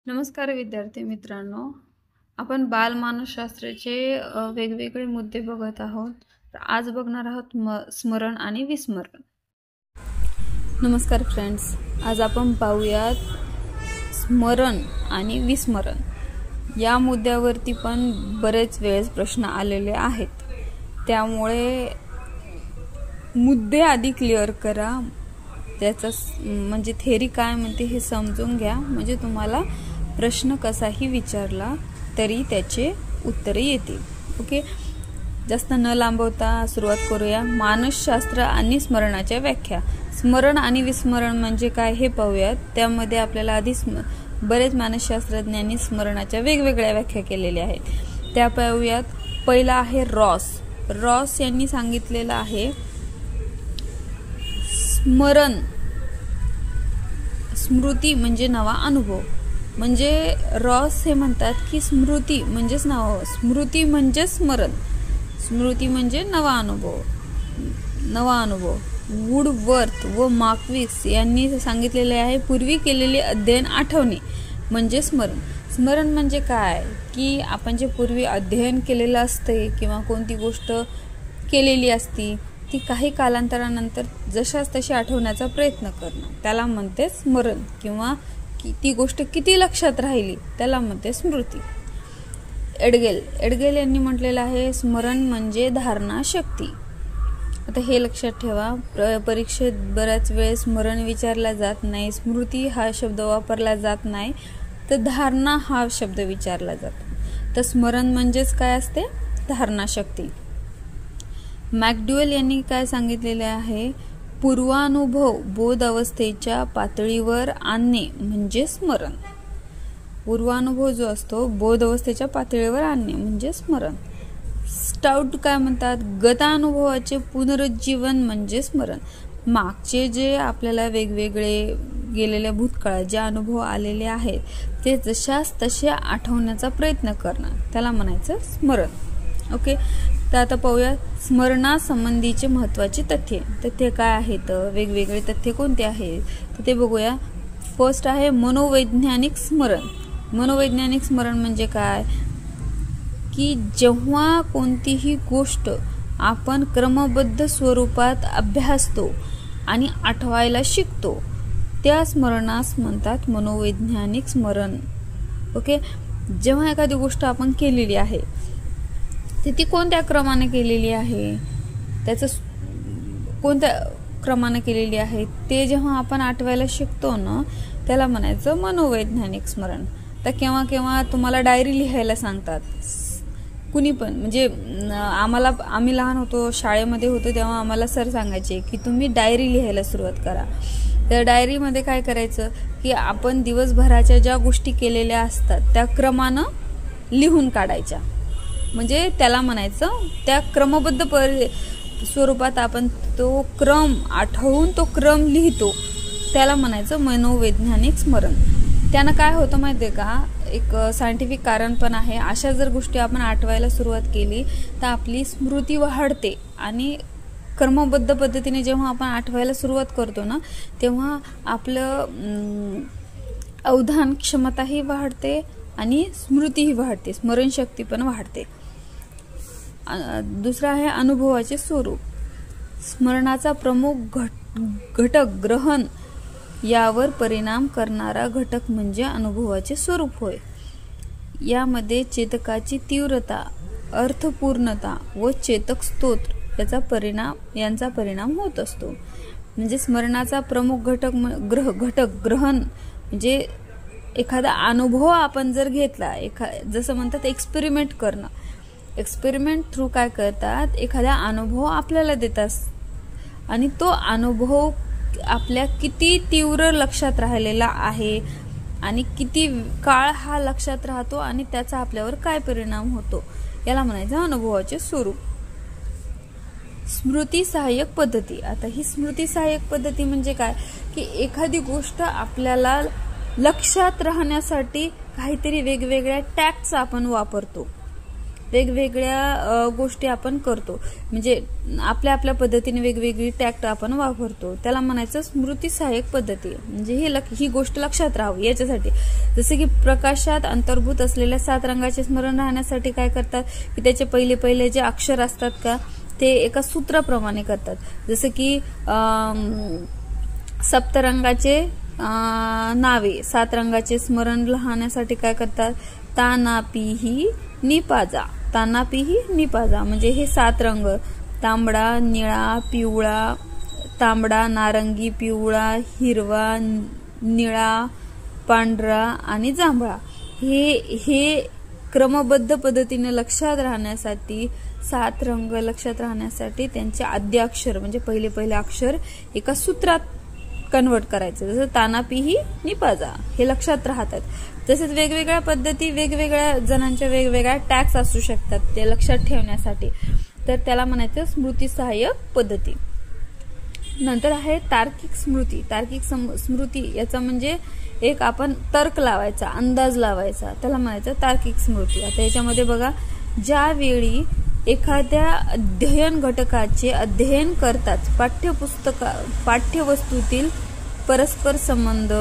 नमस्कार विद्यार्थी मित्रांनो, आपण बालमानसशास्त्राचे वेगवेगळे मुद्दे बघत आहोत. तर आज बघणार आहोत स्मरण आणि विस्मरण. नमस्कार फ्रेंड्स, आज आपण पाहूयात स्मरण आणि विस्मरण या मुद्द्यावरती पण बरेच वेळेस प्रश्न आलेले आहेत. त्यामुळे मुद्दे आधी क्लिअर करा, त्याचा म्हणजे थेरी काय म्हणते हे समजून घ्या, म्हणजे तुम्हाला प्रश्न कसाही विचारला तरी त्याचे उत्तरे येतील. ओके, जास्त न लांबवता सुरुवात करूया. मानसशास्त्र आणि स्मरणाच्या व्याख्या. स्मरण आणि विस्मरण म्हणजे काय हे पाहूयात. त्यामध्ये आपल्याला आधी बरेच मानसशास्त्रज्ञांनी स्मरणाच्या वेगवेगळ्या व्याख्या केलेल्या आहेत, त्या पाहूयात. पहिला आहे रॉस यांनी सांगितलेलं आहे स्मृती म्हणजे नवा अनुभव. म्हणजे रॉस हे म्हणतात की स्मृती म्हणजेच स्मृती म्हणजे स्मरण, स्मृती म्हणजे नवा अनुभव. वुडवर्थ व मार्क्विस यांनी सांगितलेले आहे पूर्वी केलेले अध्ययन आठवणे म्हणजे स्मरण म्हणजे काय की आपण जे पूर्वी अध्ययन केलेलं असते किंवा कोणती गोष्ट केलेली असती ती काही कालांतरानंतर जशाच तशी आठवण्याचा प्रयत्न करणं, त्याला म्हणते स्मरण. किंवा ती गोष्ट किती लक्षात राहिली त्याला म्हणते स्मृती. एडगेल यांनी म्हटलेलं आहे स्मरण म्हणजे धारणा शक्ती. आता हे लक्षात ठेवा, परीक्षेत बऱ्याच वेळेस स्मरण विचारला जात नाही, स्मृती हा शब्द वापरला जात नाही, तर धारणा हा शब्द विचारला जातो. तर स्मरण म्हणजेच काय असते, धारणा शक्ती. मॅकडुवेल यांनी काय सांगितलेले आहे, पूर्वानुभव बोध अवस्थेच्या पातळीवर आणणे म्हणजे स्मरण. पूर्वानुभव जो असतो बोध अवस्थेच्या पातळीवर आणणे म्हणजे स्मरण. स्टाउट काय म्हणतात, गतानुभवाचे पुनरुज्जीवन म्हणजे स्मरण. मागचे जे आपल्याला वेगवेगळे गेलेल्या भूतकाळात जे अनुभव आलेले आहेत ते जशाच तसे आठवण्याचा प्रयत्न करणं, त्याला म्हणायचं स्मरण. ओके, तर आता पाहूया स्मरणासंबंधीचे महत्त्वाचे तथ्य काय आहेत, वेगवेगळे तथ्य कोणते आहेत तर ते बघूया. फर्स्ट आहे मनोवैज्ञानिक स्मरण. मनोवैज्ञानिक स्मरण म्हणजे काय की जेव्हा कोणतीही गोष्ट आपण क्रमबद्ध स्वरूपात अभ्यासतो आणि आठवायला शिकतो त्या स्मरणास म्हणतात मनोवैज्ञानिक स्मरण. ओके, जेव्हा एखादी गोष्ट आपण केलेली आहे ती कोणत्या क्रमाने केलेली आहे, त्याचं कोणत्या क्रमाने केलेली आहे ते जेव्हा आपण आठवायला शिकतो ना त्याला म्हणायचं मनोवैज्ञानिक स्मरण. तर केव्हा तुम्हाला डायरी लिहायला सांगतात कुणी पण, म्हणजे आम्ही लहान होतो, शाळेमध्ये होतो तेव्हा आम्हाला सर सांगायचे की तुम्ही डायरी लिहायला सुरुवात करा. तर डायरीमध्ये काय करायचं की आपण दिवसभराच्या ज्या गोष्टी केलेल्या असतात त्या क्रमानं लिहून काढायच्या, म्हणजे त्याला म्हणायचं त्या क्रमबद्ध स्वरूपात आपण तो क्रम आठवून तो क्रम लिहितो, त्याला म्हणायचं मनोवैज्ञानिक स्मरण. त्यानं काय होतं माहिती आहे का, एक सायंटिफिक कारण पण आहे. अशा जर गोष्टी आपण आठवायला सुरुवात केली तर आपली स्मृती वाढते आणि क्रमबद्ध पद्धतीने जेव्हा आपण आठवायला सुरुवात करतो ना तेव्हा आपलं अवधान क्षमताही वाढते आणि स्मृतीही वाढते, स्मरणशक्ती पण वाढते. दुसरा आहे अनुभवाचे स्वरूप. स्मरणाचा प्रमुख घटक ग्रहण यावर परिणाम करणारा घटक म्हणजे अनुभवाचे स्वरूप होय. यामध्ये चेतकाची तीव्रता, अर्थपूर्णता व चेतक स्तोत्र यांचा परिणाम होत असतो. म्हणजे स्मरणाचा प्रमुख घटक ग्रहण म्हणजे एखादा अनुभव आपण जर घेतला, जसं म्हणतात एक्सपेरिमेंट करणं, एक्सपेरिमेंट थ्रू काय करतात, एखादा अनुभव आपल्याला देतात आणि तो अनुभव आपल्या किती तीव्र लक्षात राहिलेला आहे आणि किती काळ हा लक्षात राहतो आणि त्याचा आपल्यावर काय परिणाम होतो याला म्हणायचं अनुभवाचे स्वरूप. स्मृती सहाय्यक पद्धती. आता ही स्मृती सहाय्यक पद्धती म्हणजे काय की एखादी गोष्ट आपल्याला लक्षात राहण्यासाठी काहीतरी वेगवेगळ्या टॅक्ट्स आपण वापरतो. वेगवेगळ्या गोष्टी आपण करतो, म्हणजे आपल्या आपल्या पद्धतीने वेगवेगळी टॅक्ट आपण वापरतो, त्याला म्हणायचं स्मृती सहाय्यक पद्धती. म्हणजे ही गोष्ट लक्षात राहावी याच्यासाठी. जसं की प्रकाशात अंतर्भूत असलेल्या 7 रंगाचे स्मरण राहण्यासाठी काय करतात की त्याचे पहिले जे अक्षर असतात का ते एका सूत्राप्रमाणे करतात. जसं की सप्तरंगाचे नावे 7 रंगाचे स्मरण राहण्यासाठी काय करतात, तानापिही निपाजा. तानापिही निपाजा म्हणजे हे 7 रंग तांबडा, निळा, पिवळा, तांबडा, नारंगी, पिवळा, हिरवा, निळा, पांढरा आणि जांभळा हे क्रमबद्ध पद्धतीने लक्षात राहण्यासाठी 7 रंग लक्षात राहण्यासाठी त्यांचे आद्याक्षर म्हणजे पहिले अक्षर एका सूत्रात कन्वर्ट करायचं. जसं तानापिही निपाजा हे लक्षात राहतात. तसेच वेगवेगळ्या पद्धती वेगवेगळ्या जणांच्या वेगवेगळ्या टॅक्स असू शकतात ते लक्षात ठेवण्यासाठी, तर त्याला म्हणायचं स्मृती सहाय्यक पद्धती. नंतर आहे तार्किक स्मृती. तार्किक स्मृती याचा म्हणजे एक आपण तर्क लावायचा, अंदाज लावायचा, त्याला म्हणायचं तार्किक स्मृती. आता याच्यामध्ये बघा, ज्यावेळी एखाद्या अध्ययन घटकाचे अध्ययन करताच पाठ्यवस्तूतील परस्पर संबंध,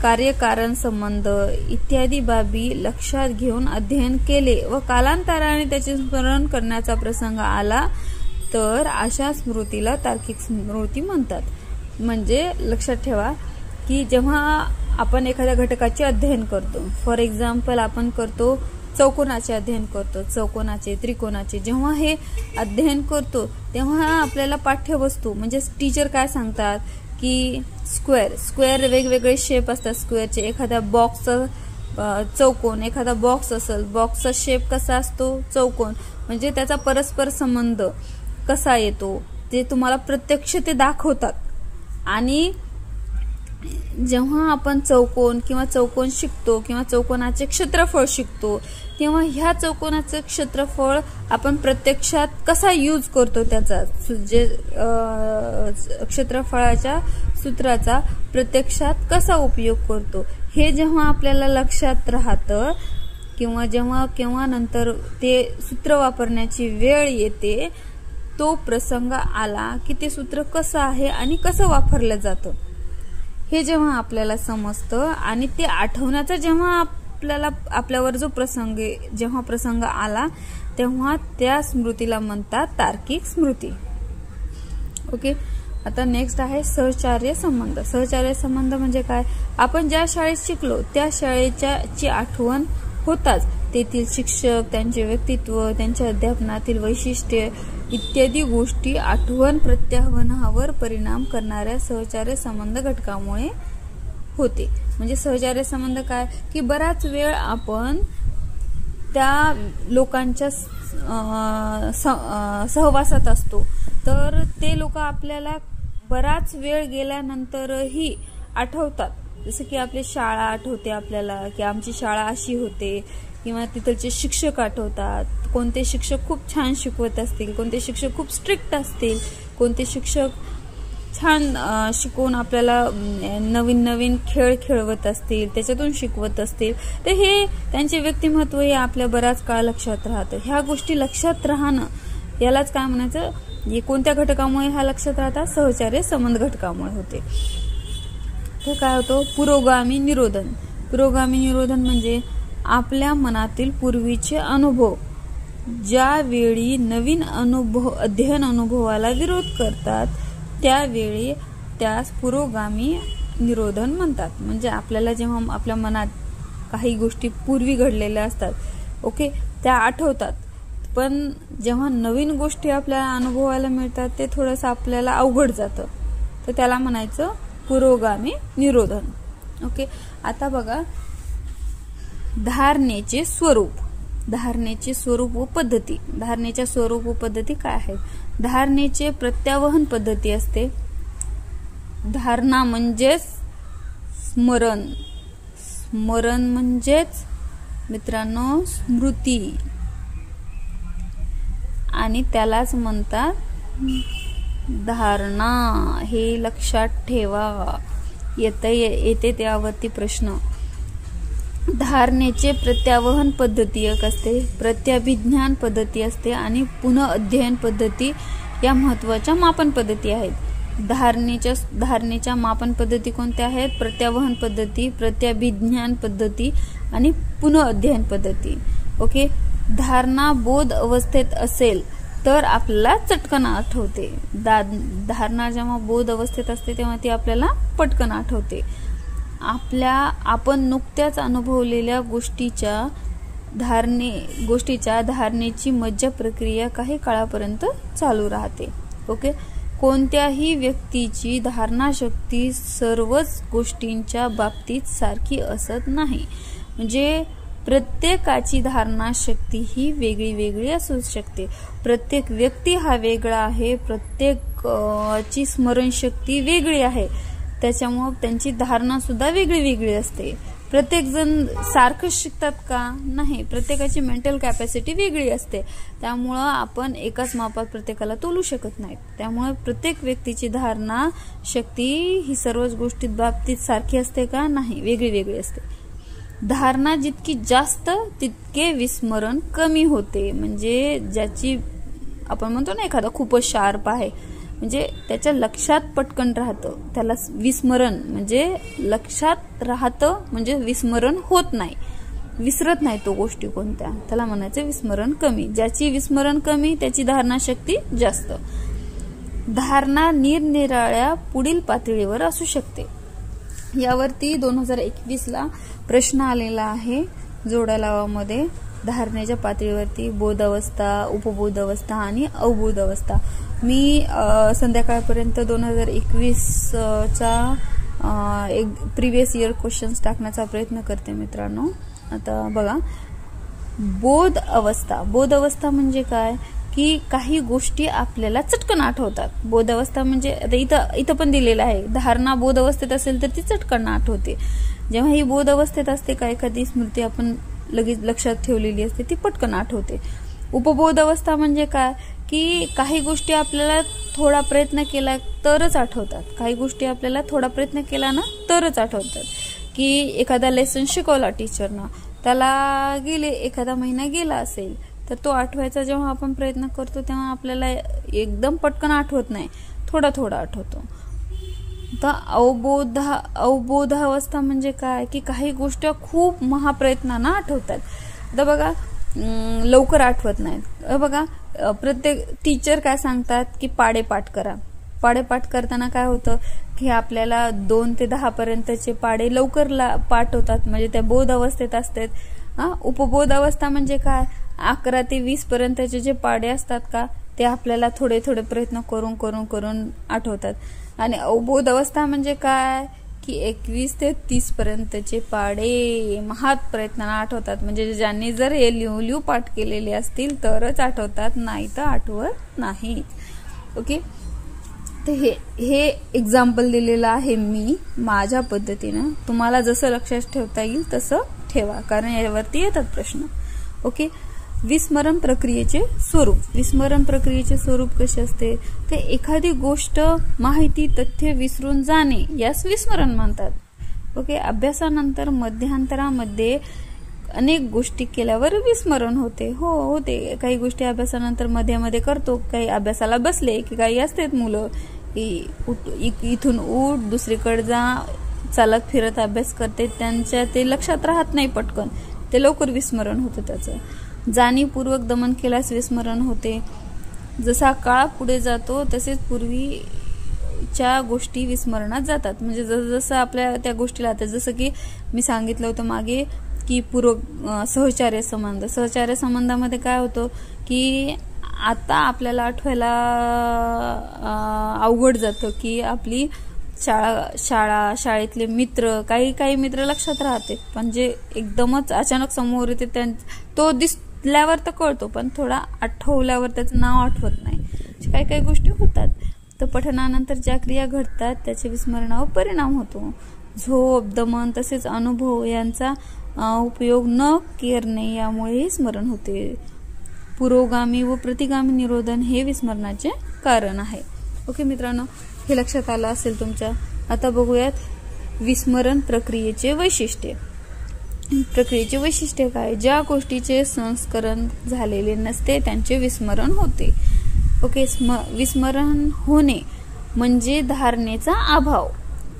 कार्यकारण संबंध इत्यादी बाबी लक्षात घेऊन अध्ययन केले व कालांतराने त्याचे स्मरण करण्याचा प्रसंग आला तर अशा स्मृतीला तार्किक स्मृती म्हणतात. म्हणजे लक्षात ठेवा की जेव्हा आपण एखाद्या घटकाचे अध्ययन करतो, फॉर एक्झाम्पल आपण करतो चौकोनाचे अध्ययन करतो, चौकोनाचे, त्रिकोणाचे, जेव्हा हे अध्ययन करतो तेव्हा आपल्याला पाठ्यवस्तू म्हणजे टीचर काय सांगतात की स्क्वेअर वेगवेगळे शेप असतात स्क्वेअरचे. एखाद्या बॉक्सचा चौकोन, एखादा बॉक्स असेल, बॉक्सचा शेप कसा असतो चौकोन, म्हणजे त्याचा परस्पर संबंध कसा येतो ते तुम्हाला प्रत्यक्ष ते दाखवतात. आणि जेव्हा आपण चौकोन किंवा चौकोन शिकतो किंवा चौकोनाचे क्षेत्रफळ शिकतो तेव्हा ह्या चौकोनाचे क्षेत्रफळ आपण प्रत्यक्षात कसा यूज करतो, त्याचा जे क्षेत्रफळाच्या सूत्राचा प्रत्यक्षात कसा उपयोग करतो हे जेव्हा आपल्याला लक्षात राहतं किंवा जेव्हा नंतर ते सूत्र वापरण्याची वेळ येते, तो प्रसंग आला की ते सूत्र कसं आहे आणि कसं वापरलं जातं हे जेव्हा आपल्याला समजतं आणि ते आठवण्याचा जेव्हा आपल्यावर जो प्रसंग आला तेव्हा त्या स्मृतीला म्हणतात तार्किक स्मृती. ओके. आता नेक्स्ट आहे सहचार्य संबंध. सहचार्य संबंध म्हणजे काय, आपण ज्या शाळेत शिकलो त्या शाळेची आठवण होताच तेथील शिक्षक, त्यांचे व्यक्तित्व, त्यांच्या अध्यापनातील वैशिष्ट्ये इत्यादी गोष्टी आठवण प्रत्याहनावर परिणाम करणाऱ्या सहचार्य संबंध घटकामुळे होते. म्हणजे सहचार्य संबंध काय की बराच वेळ आपण त्या लोकांच्या सहवासात असतो तर ते लोक आपल्याला बराच वेळ गेल्यानंतरही आठवतात. जसं की आपली शाळा आठवते आपल्याला की आमची शाळा अशी होते, किंवा तिथलचे शिक्षक आठवतात. कोणते शिक्षक खूप छान शिकवत असतील, कोणते शिक्षक खूप स्ट्रिक्ट असतील, कोणते शिक्षक छान शिकवून आपल्याला नवीन नवीन खेळ खेळवत असतील, त्याच्यातून शिकवत असतील, तर हे त्यांचे व्यक्तिमत्व हे आपल्या बराच काळ लक्षात राहतं. ह्या गोष्टी लक्षात राहणं यालाच काय म्हणायचं, हे कोणत्या घटकामुळे ह्या लक्षात राहतात, सहचार्य संबंध घटकामुळे होते. तर काय होतं, पुरोगामी निरोधन. पुरोगामी निरोधन म्हणजे आपल्या मनातील पूर्वीचे अनुभव ज्यावेळी नवीन अध्ययन अनुभवाला विरोध करतात त्यावेळी त्यास पुरोगामी निरोधन म्हणतात. म्हणजे आपल्याला जेव्हा आपल्या मनात काही गोष्टी पूर्वी घडलेल्या असतात, ओके, त्या आठवतात, पण जेव्हा नवीन गोष्टी आपल्याला अनुभवायला मिळतात ते थोडंसं आपल्याला अवघड जातं, तर त्याला म्हणायचं पुरोगामी निरोधन. ओके. आता बघा धारणेचे स्वरूप. धारणेचे स्वरूप व पद्धती. धारणेच्या स्वरूप व पद्धती काय आहेत. धारणेचे प्रत्यावहन पद्धती असते. धारणा म्हणजेच स्मरण. स्मरण म्हणजेच मित्रांनो स्मृती, आणि त्यालाच म्हणतात धारणा. हे लक्षात ठेवा, येते त्यावरती प्रश्न. धारणेचे प्रत्यावहन पद्धती एक असते, प्रत्याभिज्ञान पद्धती असते आणि पुनःअध्ययन पद्धती या महत्त्वाच्या मापन पद्धती आहेत। धारणेच्या मापन पद्धती कोणत्या आहेत? प्रत्यावहन पद्धती, प्रत्याभिज्ञान पद्धती आणि पुनःअध्ययन पद्धती। ओके, धारणा बोध अवस्थेत असेल तर आपल्याला चटकन आठवते। धारणा जेव्हा बोध अवस्थेत असते तेव्हा ती आपल्याला पटकन आठवते। आपण नुकत्याच अनुभवलेल्या गोष्टीच्या धारणेची मज्जा प्रक्रिया काही काळापर्यंत चालू राहते। ओके, कोणत्याही व्यक्तीची धारणा शक्ती सर्वच गोष्टींच्या बाबतीत सारखी असत नाही। म्हणजे प्रत्येकाची धारणा शक्ती ही वेगळी वेगळी असू शकते। प्रत्येक व्यक्ती हा वेगळा आहे, प्रत्येकाची स्मरणशक्ती वेगळी आहे, त्याच्यामुळे त्यांची धारणा सुद्धा वेगळी वेगळी असते। प्रत्येक जण सारखं शिकतात का? नाही, प्रत्येकाची मेंटल कॅपॅसिटी वेगळी असते, त्यामुळं आपण एकाच मापात प्रत्येकाला तोलू शकत नाहीत। त्यामुळे प्रत्येक व्यक्तीची धारणा शक्ती ही सर्वच गोष्टीत बाबतीत सारखी असते का? नाही, वेगळी वेगळी असते। धारणा जितकी जास्त तितके विस्मरण कमी होते। म्हणजे ज्याची आपण म्हणतो ना एखादा खूपच शार्प आहे, म्हणजे त्याच्या लक्षात पटकन राहतं, त्याला विस्मरण म्हणजे लक्षात राहतं, म्हणजे विस्मरण होत नाही, विसरत नाही तो गोष्टी कोणत्या, त्याला म्हणायचं विस्मरण कमी। ज्याची विस्मरण कमी त्याची धारणा शक्ती जास्त। धारणा निरनिराळ्या पुढील पातळीवर असू शकते। यावरती 2021ला प्रश्न आलेला आहे जोड्या लावामध्ये। धारणेच्या पातळीवरती बोध अवस्था, उपबोध अवस्था आणि अवबोध अवस्था। मी संध्याकाळपर्यंत 2021चा एक प्रिव्हियस इयर क्वेश्चन्स टाकण्याचा प्रयत्न करते मित्रांनो। आता बघा, बोध अवस्था म्हणजे काय की काही गोष्टी आपल्याला चटकन आठवतात। बोध अवस्था म्हणजे आता इथं पण दिलेलं आहे, धारणा बोध अवस्थेत असेल तर ती चटकन आठवते। जेव्हा ही बोध अवस्थेत असते का एखादी स्मृती आपण लगेच लक्षात ठेवलेली असते ती पटकन आठवते। उपबोध अवस्था म्हणजे काय की काही गोष्टी आपल्याला थोडा प्रयत्न केला तरच आठवतात, काही गोष्टी आपल्याला थोडा प्रयत्न केला ना तरच आठवतात। की एखादा लेसन शिकवला टीचरनं, त्याला एखादा महिना गेला असेल तर तो आठवायचा जेव्हा आपण प्रयत्न करतो तेव्हा आपल्याला एकदम पटकन आठवत नाही, थोडा थोडा आठवतो। तर अवबोध अवस्था म्हणजे काय की काही गोष्टी खूप महाप्रयत्नानं आठवतात। आता बघा, लवकर आठवत नाहीत। बघा, प्रत्येक टीचर काय सांगतात की पाढे पाठ करा। पाढे पाठ करताना काय होतं की आपल्याला 2 ते 10 पर्यंतचे पाढे लवकर पाठ होतात, म्हणजे त्या बोध अवस्थेत असतात। उपबोध अवस्था म्हणजे काय, 11 ते 20 पर्यंतचे जे पाढे असतात का ते आपल्याला थोडे थोडे प्रयत्न करून करून करून आठवतात। आणि अवबोध अवस्था म्हणजे काय की 21 ते 30 पर्यंतचे पाढे महात प्रयत्नानं आठवतात, म्हणजे ज्यांनी जर हे लिहू पाठ केलेले असतील तरच आठवतात, नाही तर आठवत नाही। ओके, तर हे एक्झाम्पल दिलेलं आहे मी माझ्या पद्धतीनं। तुम्हाला जसं लक्षात ठेवता येईल तसं ठेवा, कारण यावरती येतात प्रश्न। ओके, विस्मरण प्रक्रियेचे स्वरूप कसे असते? ते एखादी गोष्ट, माहिती, तथ्य विसरून जाणे यास विस्मरण म्हणतात। ओके, अभ्यासानंतर मध्यांतरामध्ये अनेक गोष्टी केल्यावर विस्मरण होते। होते, काही गोष्टी अभ्यासानंतर मध्ये करतो, काही अभ्यासाला बसले की काही असतात मुलं इथून उठ दुसरीकडे जा, चालत फिरत अभ्यास करते, त्यांच्या ते लक्षात राहत नाही पटकन, ते लवकर विस्मरण होतं त्याचं। जाणीवपूर्वक दमन केल्यास विस्मरण होते। जसा काळ पुढे जातो तसेच पूर्वीच्या गोष्टी विस्मरणात जातात, म्हणजे जसं आपल्या त्या गोष्टीला आता जसं की मी सांगितलं होतं मागे की सहचार्य संबंधामध्ये काय होतं की आता आपल्याला आठवायला अवघड जातं की आपली शाळेतले मित्र, काही मित्र लक्षात राहते, पण जे एकदमच अचानक समोर येते तो दिसल्यावर तर कळतो, पण थोडा आठवल्यावर त्याचं नाव आठवत नाही। काही गोष्टी होतात। तर पठणानंतर ज्या क्रिया घडतात त्याच्या विस्मरणावर परिणाम होतो। झोप, दमन तसेच अनुभव यांचा उपयोग न करणे यामुळे स्मरण होते। पुरोगामी व प्रतिगामी निरोधन हे विस्मरणाचे कारण आहे। ओके मित्रांनो, हे लक्षात आलं असेल तुमच्या। आता बघूयात विस्मरण प्रक्रियेचे वैशिष्ट्ये। प्रक्रियेचे वैशिष्ट्य काय? ज्या गोष्टीचे संस्करण झालेले नसते त्यांचे विस्मरण होते. ओके, विस्मरण होणे म्हणजे धारणेचा अभाव.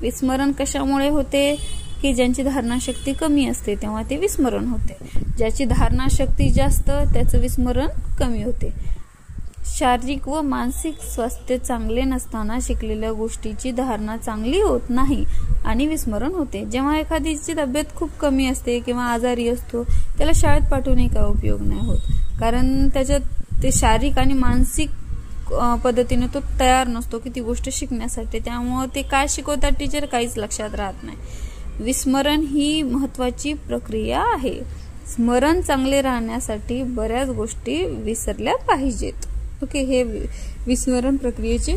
विस्मरण कशामुळे होते? की ज्यांची धारणाशक्ती कमी असते तेव्हा ते विस्मरण होते. ज्याची धारणाशक्ती जास्त त्याचं विस्मरण कमी होते. शारीरिक व मानसिक स्वास्थ्य चांगले नसताना शिकलेल्या गोष्टीची धारणा चांगली होत नाही आणि विस्मरण होते. जेव्हा एखादीची तब्येत खूप कमी असते किंवा आजारी असतो त्याला शाळेत पाठवूनही काय उपयोग नाही होत, कारण त्याच्यात ते शारीरिक आणि मानसिक पद्धतीने तो तयार नसतो की ती गोष्ट शिकण्यासाठी. त्यामुळे ते काय शिकवतात टीचर काहीच लक्षात राहत नाही. विस्मरण ही महत्वाची प्रक्रिया आहे. स्मरण चांगले राहण्यासाठी बऱ्याच गोष्टी विसरल्या पाहिजेत. ओके, हे विस्मरण प्रक्रियेचे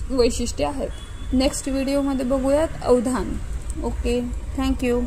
वैशिष्ट्य आहेत. नेक्स्ट व्हिडिओमध्ये बघूयात अवधान. Okay, thank you.